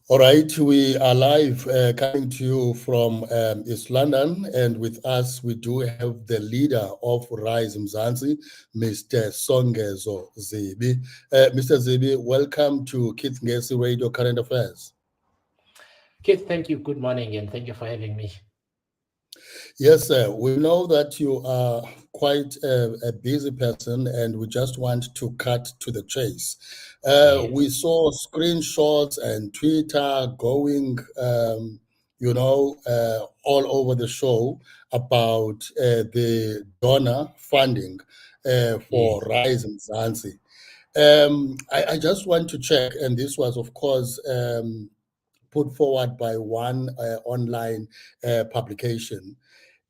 All right, we are live coming to you from East London, and with us we do have the leader of Rise Mzansi, Mr. Songezo Zibi. Mr. Zibi, welcome to Kids Ngesi Radio Current Affairs. Keith, thank you. Good morning, and thank you for having me. Yes, sir. We know that you are quite a busy person, and we just want to cut to the chase. We Yes. saw screenshots and Twitter going, all over the show about the donor funding for Yes. Rise and Zanzi. I just want to check, and this was, of course, put forward by one online publication.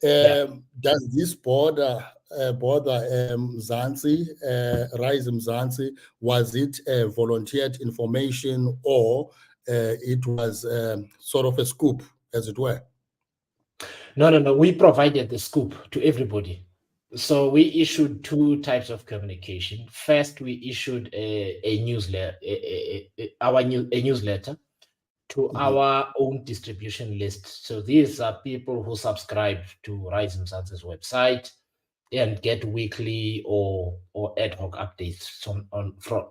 Yeah. Does this bother Mzansi, Rise Mzansi? Was it volunteered information or it was sort of a scoop, as it were? No. We provided the scoop to everybody. So we issued two types of communication. First, we issued a newsletter, a newsletter to Mhm. our own distribution list. So these are people who subscribe to Rise Mzansi's website and get weekly or ad hoc updates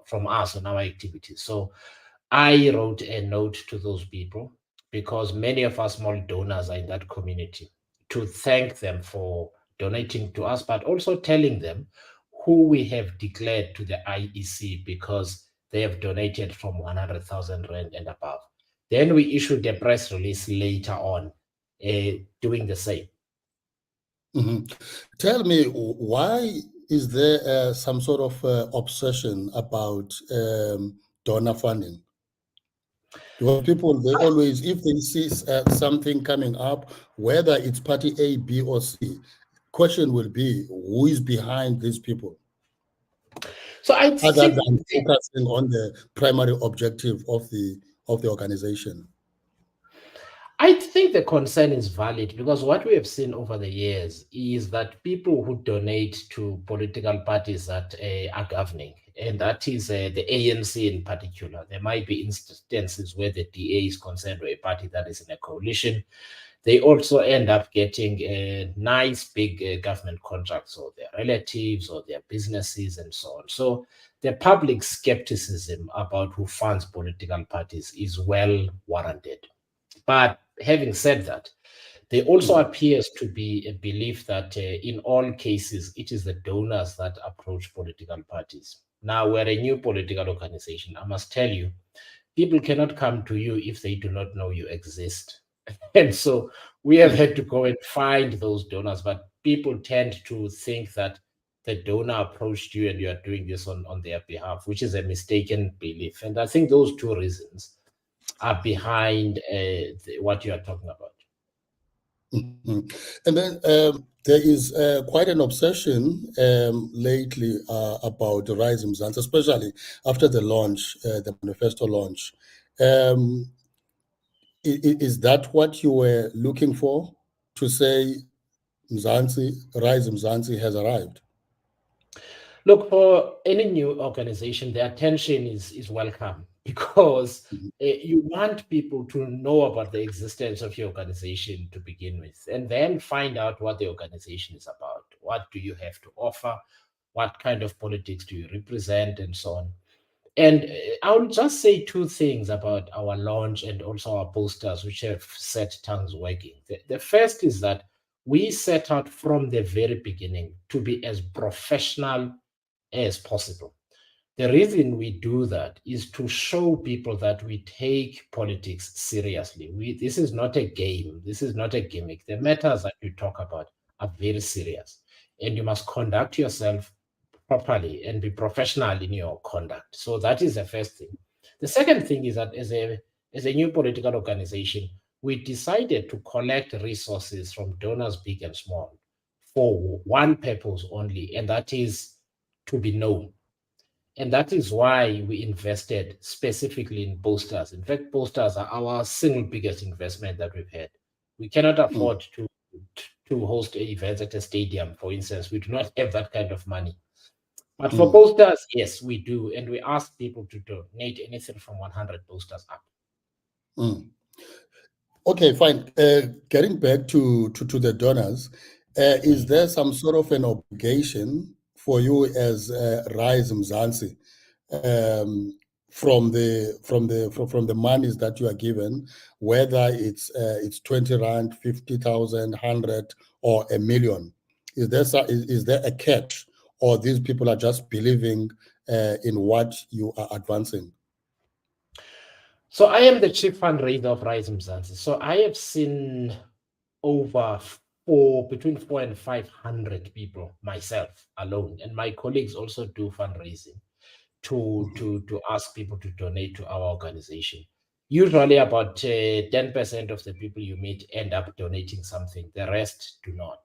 from us on our activities. So I wrote a note to those people because many of our small donors are in that community to thank them for donating to us, but also telling them who we have declared to the IEC because they have donated from 100,000 Rand and above. Then we issued a press release later on doing the same. Mhm. Tell me, why is there some sort of obsession about donor funding? Because people, they always, if they see something coming up, whether it's party A, B, or C, question will be, who is behind these people, So I other think than focusing on the primary objective of the organization? the concern is valid because what we have seen over the years is that people who donate to political parties that are governing, and that is the ANC in particular, there might be instances where the DA is concerned or a party that is in a coalition. They also end up getting nice big government contracts or their relatives or their businesses and so on. So the public skepticism about who funds political parties is well warranted. But having said that, there also Mhm. appears to be a belief that in all cases, it is the donors that approach political parties. Now, we're a new political organization. I must tell you, people cannot come to you if they do not know you exist. And so we have had to go and find those donors, but people tend to think that the donor approached you and you are doing this on their behalf, which is a mistaken belief. And I think those two reasons are behind what you are talking about. Mhm. And then there is quite an obsession lately about the Rise in Mzansi, especially after the launch, the manifesto launch. Um, is that what you were looking for, to say Mzansi, Rise Mzansi has arrived? Look, for any new organization, the attention is welcome because Mhm. you want people to know about the existence of your organization to begin with, and then find out what the organization is about. What do you have to offer? What kind of politics do you represent, and so on. And I'll just say two things about our launch and also our posters, which have set tongues wagging. The first is that we set out from the very beginning to be as professional as possible. The reason we do that is to show people that we take politics seriously. This is not a game, this is not a gimmick. The matters that you talk about are very serious, and you must conduct yourself properly and be professional in your conduct. So that is the first thing. The second thing is that as a new political organization, we decided to collect resources from donors big and small for one purpose only, and that is to be known. And that is why we invested specifically in posters. In fact, posters are our single biggest investment that we've had. We cannot Mm, afford to host events at a stadium, for instance. We do not have that kind of money. But for mm. posters, yes, we do. And we ask people to donate anything from 100 posters up. Mm. Okay, fine. Getting back to the donors, is Mm. there some sort of an obligation for you as Rise Mzansi, um, from the monies that you are given, whether it's 20 rand, 50,000, 100, or a million? Is there a catch, or these people are just believing in what you are advancing? So I am the chief fundraiser of Rise Mzansi. So I have seen over between 400 and 500 people myself alone, and my colleagues also do fundraising to ask people to donate to our organization. Usually, about 10% of the people you meet end up donating something. The rest do not.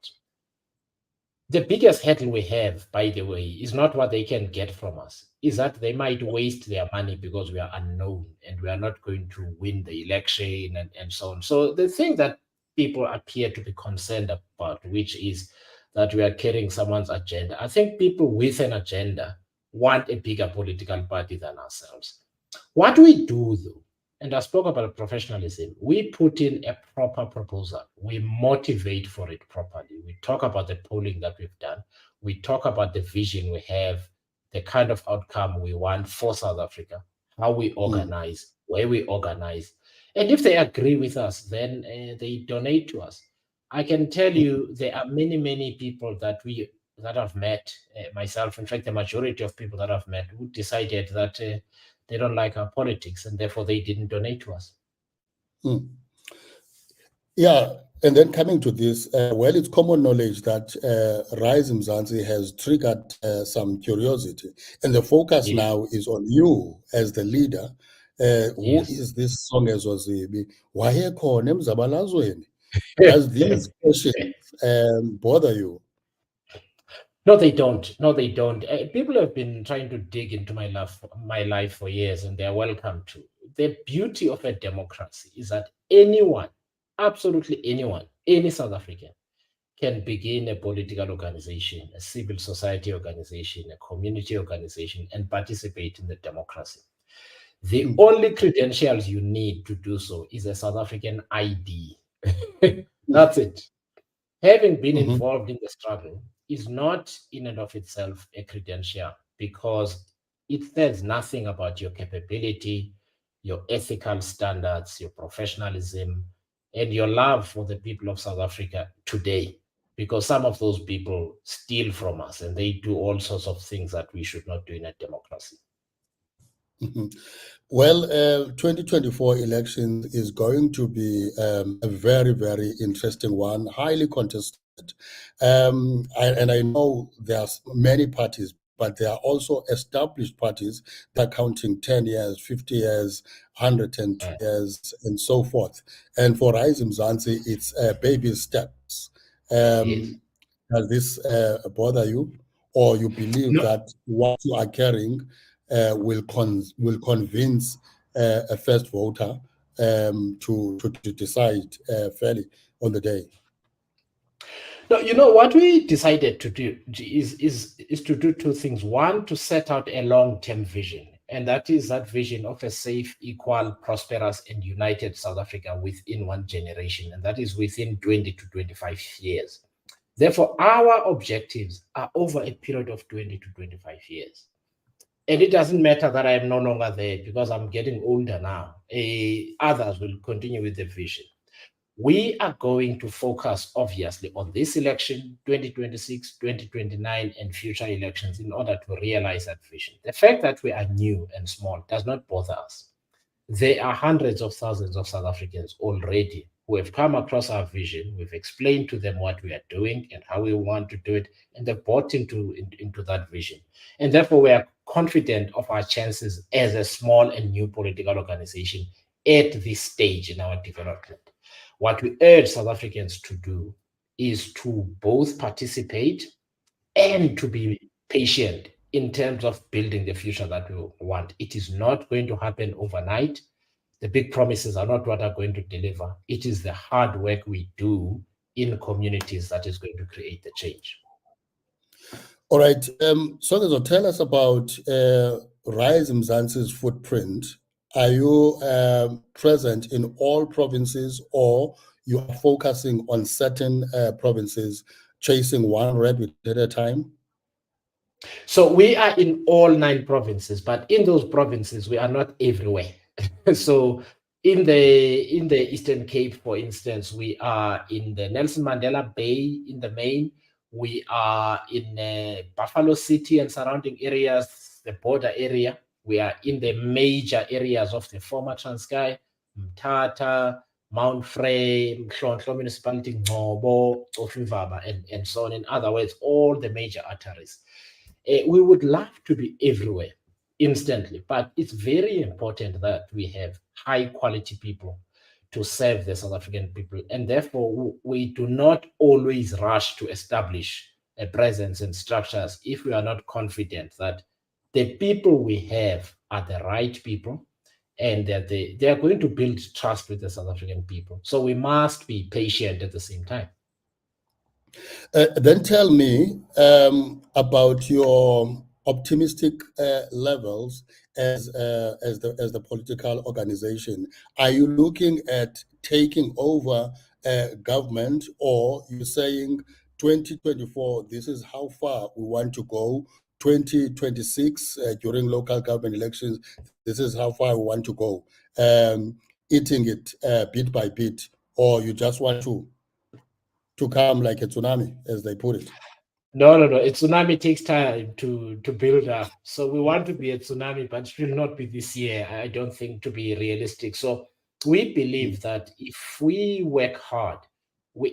The biggest hurdle we have, by the way, is not what they can get from us, is that they might waste their money because we are unknown and we are not going to win the election and so on. So the thing that people appear to be concerned about, which is that we are carrying someone's agenda. I think people with an agenda want a bigger political party than ourselves. What we do, though, and I spoke about professionalism, we put in a proper proposal. We motivate for it properly. We talk about the polling that we've done. We talk about the vision we have, the kind of outcome we want for South Africa, how we Mm, organize, where we organize. And if they agree with us, then they donate to us. I can tell mm, you there are many, many people that I've met, myself, in fact, the majority of people that I've met who decided that they don't like our politics and therefore they didn't donate to us. mm. Yeah, and then coming to this, well, it's common knowledge that Rise Mzansi has triggered some curiosity, and the focus Yes, now is on you as the leader. Who yes. is this Songezo Zibi? Wayekhona emzabalazweni? Does these questions bother you? No, they don't. No, they don't. People have been trying to dig into my life for years, and they're welcome to. The beauty of a democracy is that anyone, absolutely anyone, any South African, can begin a political organization, a civil society organization, a community organization, and participate in the democracy. The Mm, only credentials you need to do so is a South African ID. mm, That's it. Having been mhm, involved in the struggle is not in and of itself a credential because it says nothing about your capability, your ethical standards, your professionalism, and your love for the people of South Africa today. Because some of those people steal from us and they do all sorts of things that we should not do in a democracy. mhm. Well, 2024 elections is going to be a very, very interesting one, highly contested. And I know there's many parties, but there are also established parties that are counting 10 years, 50 years, 102 Uh, years, and so forth. And for Rise Mzansi, it's baby steps. yes. Um, does this bother you? Or you believe No, that what you are carrying will convince a first voter to decide fairly on the day. No, you know what we decided to do is to do two things. One, to set out a long-term vision, and that is that vision of a safe, equal, prosperous, and united South Africa within one generation, and that is within 20 to 25 years. Therefore, our objectives are over a period of 20 to 25 years. And it doesn't matter that I am no longer there because I'm getting older now. Others will continue with the vision. We are going to focus, obviously, on this election, 2026, 2029, and future elections in order to realize that vision. The fact that we are new and small does not bother us. There are hundreds of thousands of South Africans already who have come across our vision. We've explained to them what we are doing and how we want to do it, and they've bought into that vision. And therefore, we are confident of our chances as a small and new political organization at this stage in our development. What we urge South Africans to do is to both participate and to be patient in terms of building the future that we want. It is not going to happen overnight. The big promises are not what are going to deliver. It is the hard work we do in communities that is going to create the change. All right, Songezo, tell us about Rise Mzansi's footprint Are you present in all provinces, or you are focusing on certain provinces, chasing one rabbit at a time? So we are in all 9 provinces, but in those provinces, we are not everywhere. So in the Eastern Cape, for instance, we are in the Nelson Mandela Bay in the main. We are in Buffalo City and surrounding areas, the border area. We are in the major areas of the former Transkei, Mthatha, Mount Frey, Mhlonhlo Municipality, Ngcobo, Ofivaba, and so on. In other words, all the major arteries. We would love to be everywhere instantly, but it's very important that we have high quality people to serve the South African people. And therefore, we do not always rush to establish a presence and structures if we are not confident that the people we have are the right people and that they are going to build trust with the South African people. So we must be patient at the same time. Then tell me about your optimistic levels as the political organization. Are you looking at taking over government, or you're saying 2024, this is how far we want to go? 2026 during local government elections, this is how far we want to go. Eating it bit by bit, or you just want to come like a tsunami, as they put it? No. A tsunami takes time to build up. So we want to be a tsunami, but it will not be this year. I don't think to be realistic. So we believe that if we work hard,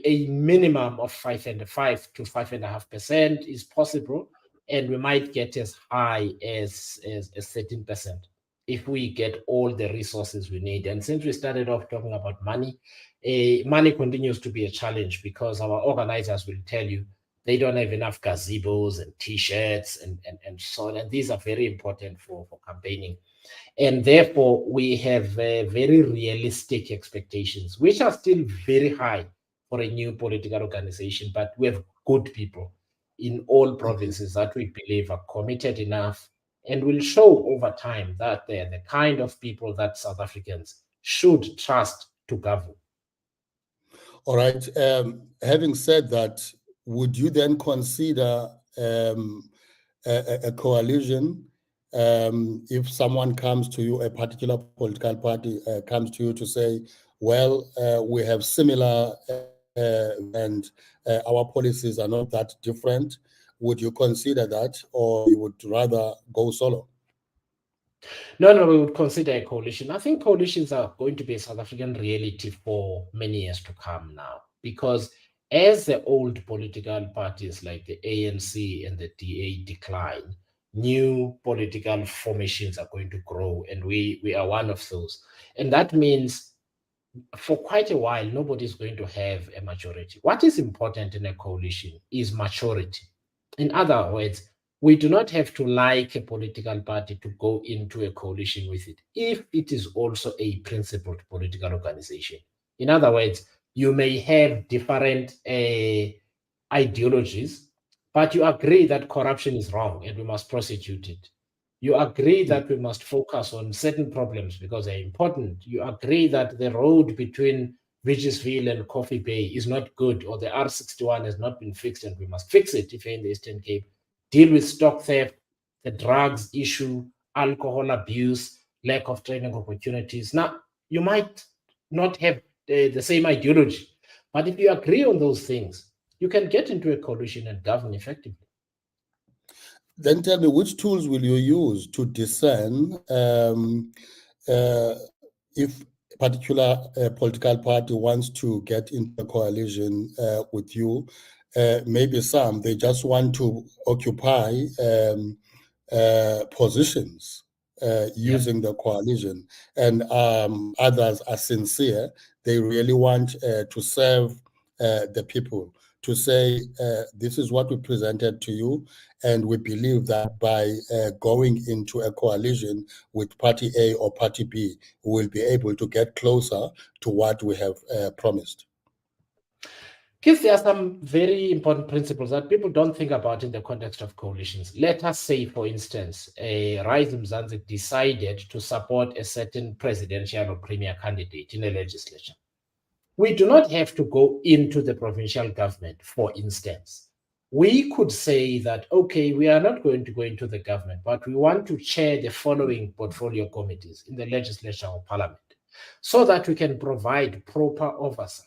a minimum of 5.5 to 5.5% is possible, and we might get as high as 13% if we get all the resources we need. And since we started off talking about money, money continues to be a challenge because our organizers will tell you they don't have enough gazebos and t-shirts and so on. And these are very important for campaigning. And therefore, we have very realistic expectations, which are still very high for a new political organization. But we have good people in all provinces that we believe are committed enough and will show over time that they're the kind of people that South Africans should trust to govern. All right. Having said that, would you then consider a coalition if someone comes to you, a particular political party comes to you to say, well, we have similar and our policies are not that different? Would you consider that, or you would rather go solo? No, we would consider a coalition. I think coalitions are going to be a South African reality for many years to come now, because as the old political parties like the ANC and the DA decline, new political formations are going to grow, and we are one of those. And that means for quite a while, nobody's going to have a majority. What is important in a coalition is maturity. In other words, we do not have to like a political party to go into a coalition with it if it is also a principled political organization. In other words, you may have different ideologies, but you agree that corruption is wrong and we must prosecute it. You agree that we must focus on certain problems because they're important. You agree that the road between Vigisville and Coffee Bay is not good, or the R61 has not been fixed, and we must fix it if you're in the Eastern Cape. Deal with stock theft, the drugs issue, alcohol abuse, lack of training opportunities. Now, you might not have the same ideology, but if you agree on those things, you can get into a coalition and govern effectively. Then tell me, which tools will you use to discern uh, if a particular political party wants to get into a coalition with you? Maybe some, they just want to occupy positions Yeah. using the coalition, and others are sincere. They really want to serve the people, to say, this is what we presented to you, and we believe that by going into a coalition with Party A or Party B, we will be able to get closer to what we have promised. Because there are some very important principles that people don't think about in the context of coalitions. Let us say, for instance, a Rise Mzansi decided to support a certain presidential or premier candidate in a legislature. We do not have to go into the provincial government, for instance. We could say that, okay, we are not going to go into the government, but we want to chair the following portfolio committees in the legislature or parliament so that we can provide proper oversight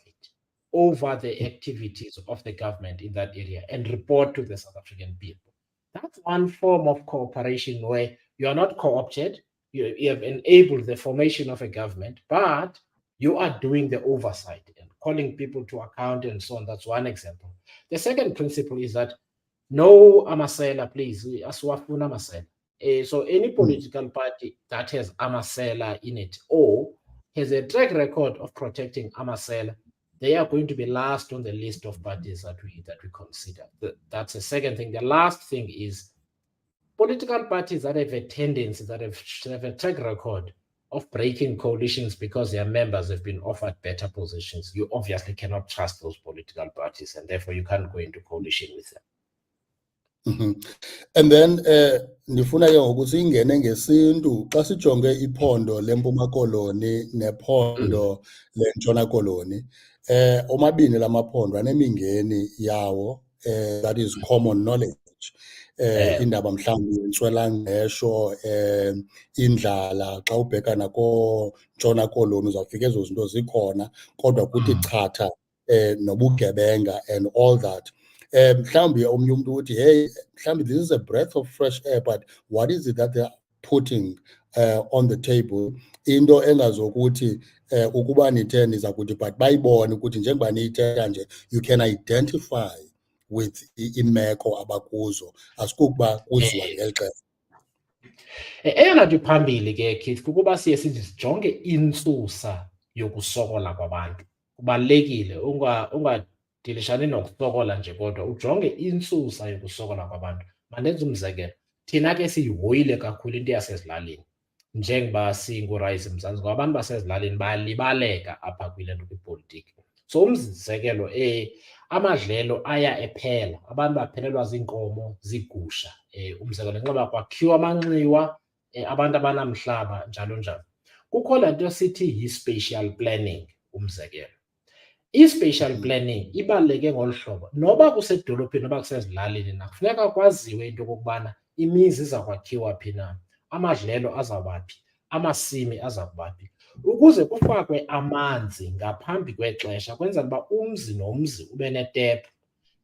over the activities of the government in that area and report to the South African people. That's one form of cooperation where you are not co-opted, you have enabled the formation of a government, but you are doing the oversight and calling people to account and so on. That's one example. The second principle is that no amasela, please. Asiwafuna amasela. So any political party that has amasela in it or has a track record of protecting amasela, they are going to be last on the list of parties that we consider. That's the second thing. The last thing is political parties that have a tendency, that have a track record of breaking coalitions because their members have been offered better positions. You obviously cannot trust those political parties, and therefore you can't go into coalition with them. And then ndifuna ke ngoku singene ngesintu xa sijonge iphondo lempuma koloni nephondo lentshona koloni omabini la maphondo anemingeni yawo that is common knowledge indaba mhlawumbi yentswelangqesho indlala xa ubheka nakontshona koloni uzawufika ezo zinto zikhona kodwa kuthi chatha nobugebenga and all that. Mhlawumbi omnye umuntu uthi hey mhlawumbi this is a breath of fresh air, but what is it that they're putting on the table? Into engazokuthi ukuba nithe niza kuthi but bayibone ukuthi njengoba niyithetha nje you can identify with imeko abakuzo asikukuba kuziwa ngeli xesha. Eyona nto iphambili ke Keith kukuba siye sithi sijonge intsusa yokusokola kwabantu. Kubalulekile ungadilishani nokusokola nje kodwa ujonge intsusa yokusokola kwabantu. Mandenze umzekelo, thina ke siyihoyile kakhulu into yasezilalini njengoba singuRise Mzansi ngoba abantu basezilalini bayalibaleka apha kwile nto kwipolitiki. So umzekelo amadlelo aya ephela, abantu baphelelwa ziinkomo, ziigusha. Umzekelo njengoba kwakhiwa amanxiwa, abantu abanamhlaba njalo njalo. Kukho laa nto sithi yi-spatial planning, umzekelo. I-spatial planning ibaluleke ngolu hlobo. Noba kusedolophini noba kusezilalini na kufuneka kwaziwe into okokubana imizi iza kwakhiwa phi na, amadlelo azawuba phi, amasimi aza kuba phi, ukuze kufakwe amanzi ngaphambi kwexesha kwenzela uba umzi nomzi ube netephu.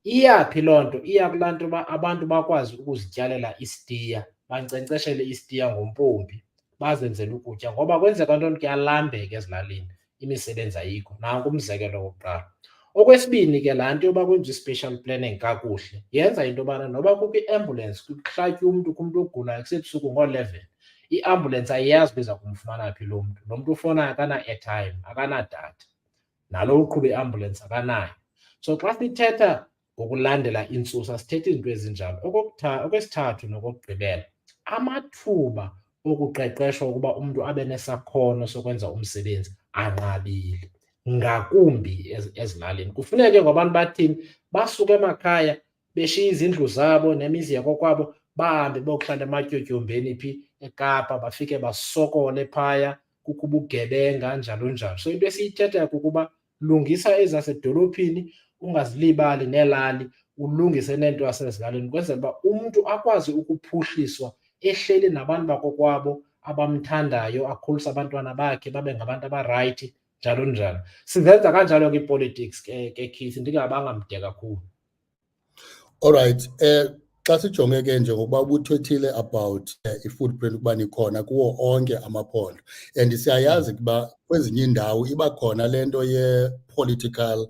Iyaphi loo nto? Iya kulaa nto uba abantu bakwazi ukuzityalela isitiya, bankcenkceshele isitiya ngompompi, bazenzele ukutya ngoba kwenzeka ntoni kuyalambeka ezilalini, imisebenzi ayikho. Nanku umzekelo wokuqala. Okwesibini ke laa nto yoba kwenziwe i-spatial planning kakuhle yenza into yobana noba kukho i-ambulance kuhlatywa umntu kumntu ogulayo kusebusuku ngo-11, i-ambulance ayiyazi uba iza kumfumana phi lo mntu. Lo mntu ufonayo akana-airtime, akanadatha, nalo uqhuba i-ambulance akanayo. So xa sithetha ngokulandela intsusa sithetha izinto ezinjalo. Okwesithathu nokokugqibela, amathuba okuqeqeshwa ukuba umntu abe nesakhono sokwenza umsebenzi anqabile, ngakumbi ezilalini. Kufuneke ngabantu bathini basuke emakhaya beshiya izindlu zabo nemizi yakokwabo bahambe bokuhlala ematyotyombeni phi eKapa, bafike basokole phaya, kukho ubugebenga njalo njalo. So into esiyithethayo kukuba lungisa ezasedolophini, ungazilibali neelali, ulungise neento yasezilalini kwenzela uba umntu akwazi ukuphuhliswa ehleli nabantu bakokwabo abamthandayo, akhulise abantwana bakhe babe ngabantu abarayithi njalo njalo. Sizenza kanjalo ke i-politics ke Keith, ndingabanga mde kakhulu. All right. Xa sijonge ke njengokuba ubuthethile about i-footprint ukuba nikhona kuwo onke amaphondo and siyayazi ukuba kwezinye iindawo iba khona le nto ye-political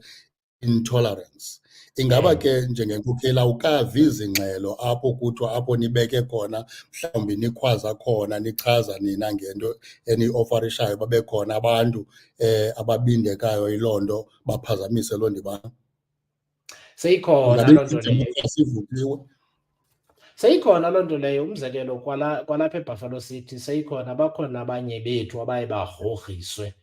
intolerance. Ingaba ke njengenkokheli awukavi izingxelo apho kuthiwa apho nibeke khona mhlawumbi nikhwaza khona nichaza nina ngento eni-ofarishayo babe khona abantu ababindekayo yiloo nto baphazamise loo ndibano? Seyikhona loo nto leyo. Idemokhrasi ivukiwe? Seyikhona loo nto leyo. Umzekelo kwalapha eBuffalo City seyikhona, bakhona abanye bethu abaye bagrogriswe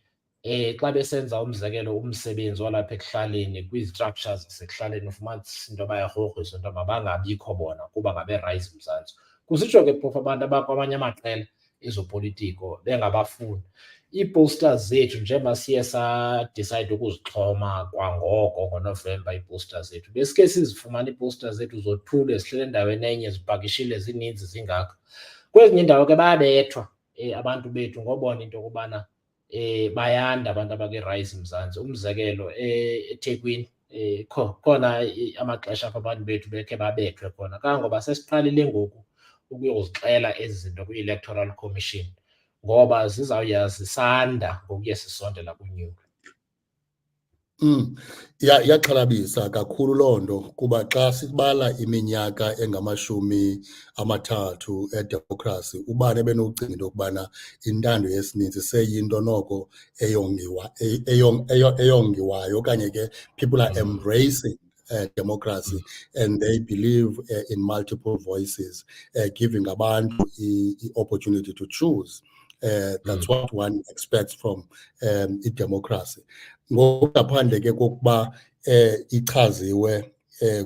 xa besenza umzekelo umsebenzi walapha ekuhlaleni kwii-structures zasekuhlaleni ufumanise into bayagrogriswa into mabangabikho bona kuba ngabe-Rise Mzansi. Kusitsho ke phofu abantu abakwamanye amaqela ezopolitiko bengabafuni. Ii-posters zethu njengoba siye sadicayida ukuzixhoma kwangoko ngoNovemba ii-posters zethu, besike sizifumana ii-posters zethu zothuli zihleli endaweni enye zipakishile zininzi zingaka. Kwezinye iindawo ke bayabethwa abantu bethu ngobona into yokubana bayanda abantu abakwi-Rise Mzansi. Umzekelo eThekwini khona amaxesha apho abantu bethu bekhe babethwe khona. Kangangoba sesiqalile ngoku ukuyozixela ezi zinto kwi-Electoral Commission ngoba zizawuya zisanda ngokuye sisondela kunyulo. Iyaxhalabisa kakhulu loo nto kuba xa sibala iminyaka engamashumi 30 edemokhrasi, ubani ebenokucinga into yokubana intando yesininzi seyinto noko eyongiwayo okanye ke people are embracing democracy and they believe in multiple voices, giving abantu i-opportunity to choose. That's what one expects from i-democracy. Ngokungaphandle ke kokuba ichaziwe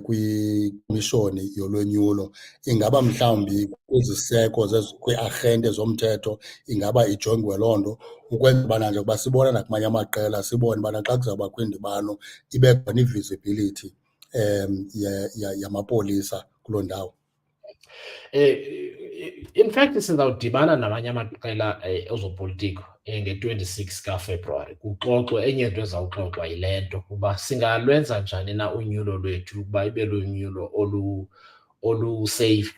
kwikomishoni yolonyulo, ingaba mhlawumbi kwiziseko kwiiarhente zomthetho ingaba ijongiwe loo nto ukwenza ubana nje ukuba sibona nakumanye amaqela sibone ubana xa kuzawubakho indibano ibe khona i-visibility yamapolisa kuloo ndawo. In fact sizawudibana namanye amaqela ezopolitiko nge-26 kaFebruwari kuxoxwe. Enye into ezawuxoxwa yile nto uba singalwenza njani na unyulo lwethu ukuba ibe lunyulo olu-safe,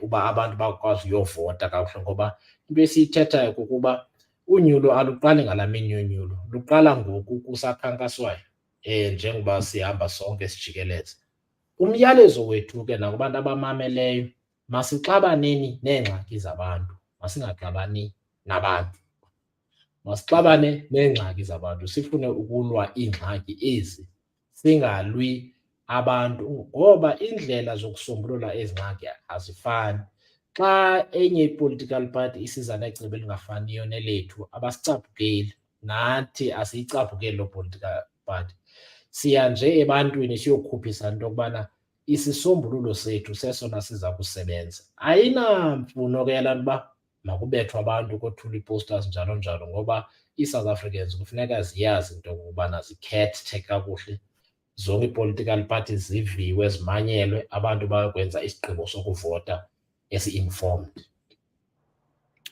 uba abantu bakwazi uyovota kakuhle. Ngoba into esiyithethayo kukuba unyulo aluqali ngala mini yonyulo, luqala ngoku kusakhankaswayo njengoba sihamba sonke sijikeleza. Umyalezo wethu ke nakubantu abamameleyo, masixabaneni neengxaki zabantu, masingaxabani nabantu. Masixabane neengxaki zabantu, sifune ukulwa iingxaki ezi, singalwi abantu ngoba iindlela zokusombulula ezi ngxaki azifani. Xa enye i-political party isiza necebo elingafaniyo nelethu abasicaphukeli, nathi asiyicaphukeli loo political party. Siya nje ebantwini siyokukhuphisa into yokubana isisombululo sethu sesona siza kusebenza. Ayinamfuno ke yalaa nto uba makubethwe abantu kothulwa ii-posters njalo njalo, ngoba ii-South Africans kufuneka ziyazi into yokubana zikhethe kakuhle. Zonke ii-political parties ziviwe, zimanyelwe, abantu bayokwenza isigqibo sokuvota esi-informed.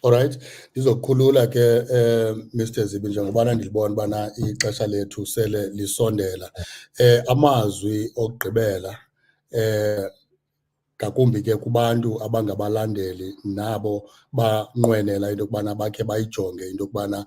Alright, ndizokukhulula ke Mr. Zibi njengobana ndilibona ubana ixesha lethu sele lisondela. Amazwi okugqibela ngakumbi ke kubantu abangabalandeli nabo banqwenela into yokubana bakhe bayijonge into yokubana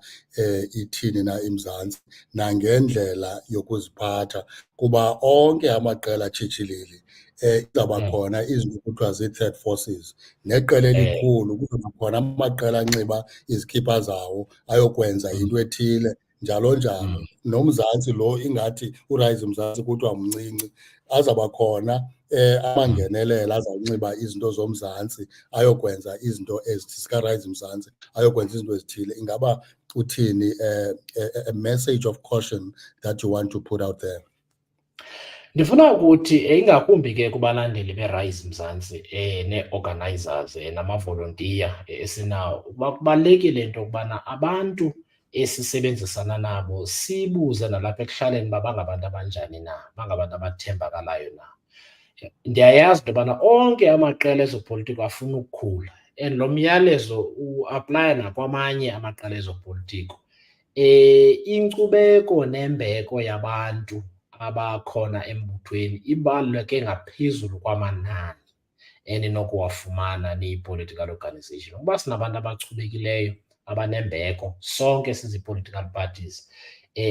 ithini na iMzantsi nangendlela yokuziphatha, kuba onke amaqela atshitshilili izawuba khona izinto kuthiwa zii-third forces. Neqela elikhulu kuzawuba khona amaqela anxiba izikipa zawo ayokwenza into ethile njalo njalo. NoMzantsi lo ingathi uRise Mzansi kuthiwa mncinci, azawuba khona amangenelela azawunxiba izinto zomzantsi ayokwenza izinto zikaRise Mzansi, ayokwenza izinto ezithile. Ingaba uthini a message of caution that you want to put out there? Ndifuna ukuthi ingakumbi ke kubalandeli beRise Mzansi nee-organisers namavolontiya esinawo, ukuba kubalulekile into yokubana abantu esisebenzisana nabo sibuze nalapha ekuhlaleni uba bangabantu abanjani na, bangabantu abathembakalayo na. Ndiyayazi into yobana onke amaqela ezopolitiko afuna ukukhula and lo myalezo uaplaya nakwamanye amaqela ezopolitiko. Inkcubeko nembeko yabantu abakhona embuthweni ibaluleke ngaphezulu kwamanani eninokuwafumana niyi-political organisation. Ukuba sinabantu abachubekileyo, abanembeko, sonke sizi-political parties,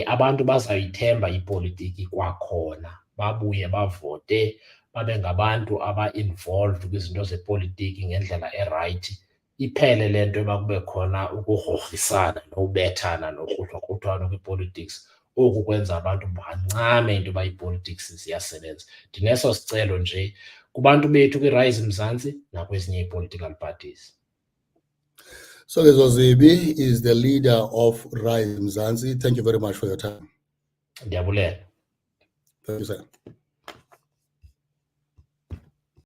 abantu bazawuyithemba ipolitiki kwakhona, babuye bavote, babe ngabantu aba-involved kwizinto zepolitiki ngendlela erayithi. Iphele le nto yoba kube khona ukugrogrisana nobethana nokruthrokruthwano kwi-politics. Oku kwenza abantu bancame into yoba ii-politics ziyasebenza. Ndineso sicelo nje kubantu bethu kwiRise Mzansi nakwezinye ii-political parties. Songezo Zibi is the leader of Rise Mzansi. Thank you very much for your time. Ndiyabulela. Thank you, sir.